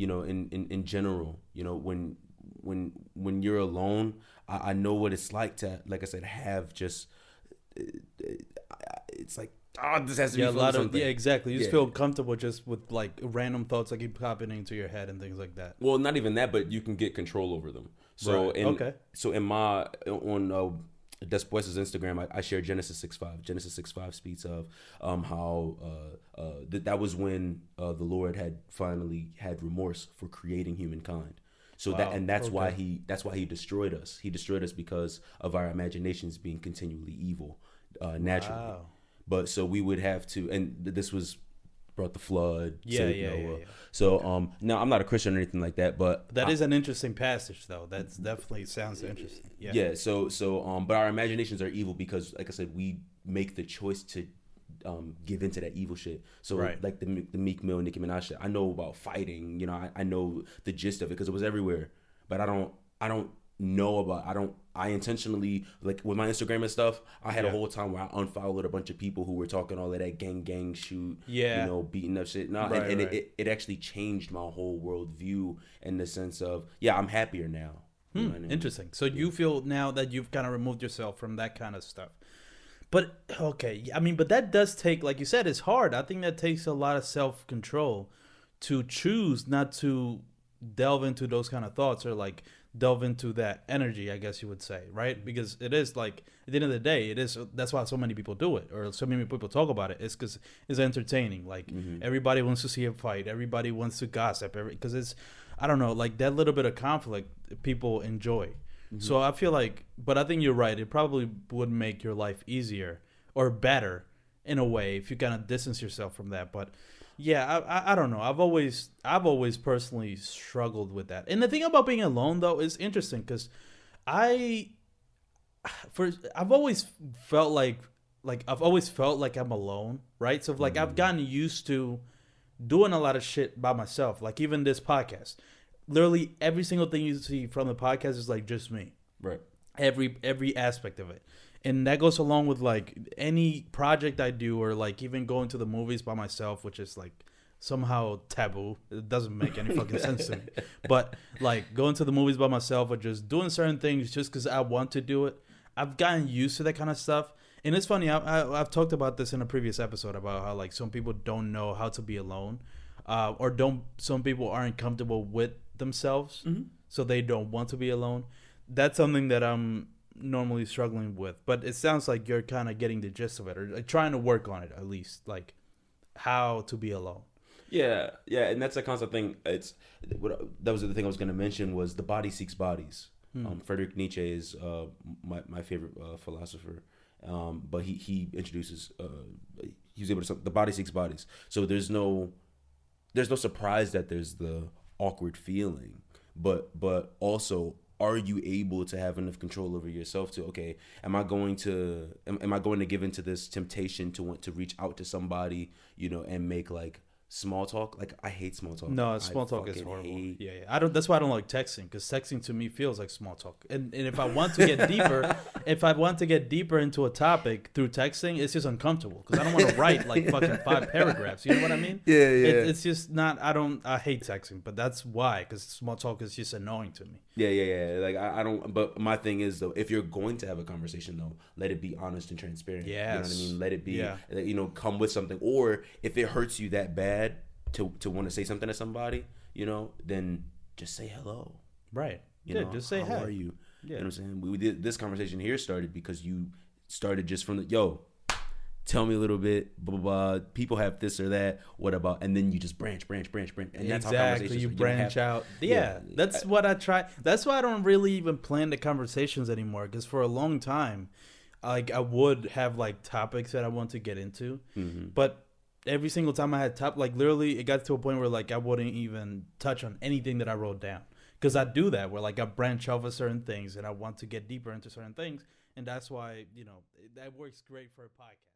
in general, when you're alone, I know what it's like to, like I said, have just, it's like, this has to be Yeah, a fun or lot of something. yeah, exactly. You just Yeah. feel comfortable just with like random thoughts that keep popping into your head and things like that. Well, not even that, but you can get control over them. So Right. Okay. in my on Despues's Instagram, I share Genesis 6:5. Genesis 6:5 speaks of how that was when the Lord had finally had remorse for creating humankind. So Wow. that's why he destroyed us. He destroyed us because of our imaginations being continually evil, naturally. Wow. But so we would have to, and this was brought the flood. Yeah, saved yeah, Noah. yeah, yeah. So now I'm not a Christian or anything like that, but That is an interesting passage, though. That's definitely sounds interesting. Yeah. yeah. But our imaginations are evil because, like I said, we make the choice to give into that evil shit. So Right. like the Meek Mill, Nicki Minaj shit. I know about fighting. I know the gist of it because it was everywhere. But I don't know about. I intentionally, like with my Instagram and stuff, I had a Yeah. whole time where I unfollowed a bunch of people who were talking all of that gang shoot, Yeah. beating up shit. No, Right, and right. it actually changed my whole worldview in the sense of, yeah, I'm happier now. You know what I mean? Interesting. So you feel now that you've kind of removed yourself from that kind of stuff. But okay, I mean, but that does take, like you said, it's hard. I think that takes a lot of self-control to choose not to delve into those kind of thoughts or like delve into that energy, I guess you would say, right? Because it is like at the end of the day, it is that's why so many people do it or so many people talk about it. It's because it's entertaining. Like everybody wants to see a fight, everybody wants to gossip, because it's I don't know, like that little bit of conflict people enjoy. So I feel like, but I think you're right. It probably would make your life easier or better in a way if you kind of distance yourself from that. But yeah, I don't know. I've always personally struggled with that. And the thing about being alone though is interesting because I I've always felt like I've always felt like I'm alone, right? So like I've gotten used to doing a lot of shit by myself. Like even this podcast, literally every single thing you see from the podcast is like just me. Right. Every aspect of it, and that goes along with like any project I do or like even going to the movies by myself, which is like somehow taboo. It doesn't make any fucking sense to me. But like going to the movies by myself or just doing certain things just because I want to do it, I've gotten used to that kind of stuff. And it's funny, I've talked about this in a previous episode about how like some people don't know how to be alone, or some people aren't comfortable with themselves, so they don't want to be alone. That's something that I'm normally struggling with, but it sounds like you're kind of getting the gist of it, or like trying to work on it at least, like how to be alone. Yeah, and that's a constant thing. That was the thing I was going to mention was the body seeks bodies. Friedrich Nietzsche is my favorite philosopher, but he introduces he was able to the body seeks bodies. So there's no surprise that there's the awkward feeling, but also, are you able to have enough control over yourself to, okay, am I going to give into this temptation to want to reach out to somebody, and make like small talk? Like I hate small talk. No, small talk is horrible. Yeah. I don't. That's why I don't like texting, because texting to me feels like small talk. And if I want to get deeper, into a topic through texting, it's just uncomfortable because I don't want to write like fucking 5 paragraphs. You know what I mean? Yeah. It's just not. I hate texting, but that's why, because small talk is just annoying to me. Yeah. Like I don't. But my thing is though, if you're going to have a conversation though, let it be honest and transparent. Yes. You know what I mean? Let it be. Yeah. Come with something. Or if it hurts you that bad to want to say something to somebody, then just say hello. Right. Just say how hi. are you? Yeah. You know what I'm saying? We did this conversation here started because you started just from tell me a little bit, blah, blah, blah. People have this or that. What about? And then you just branch. And that's how conversations you branch out. Yeah, that's what I try. That's why I don't really even plan the conversations anymore. Because for a long time, like I would have like topics that I want to get into, but every single time I had like literally it got to a point where like I wouldn't even touch on anything that I wrote down. Because I do that where like I branch off of certain things and I want to get deeper into certain things. And that's why, that works great for a podcast.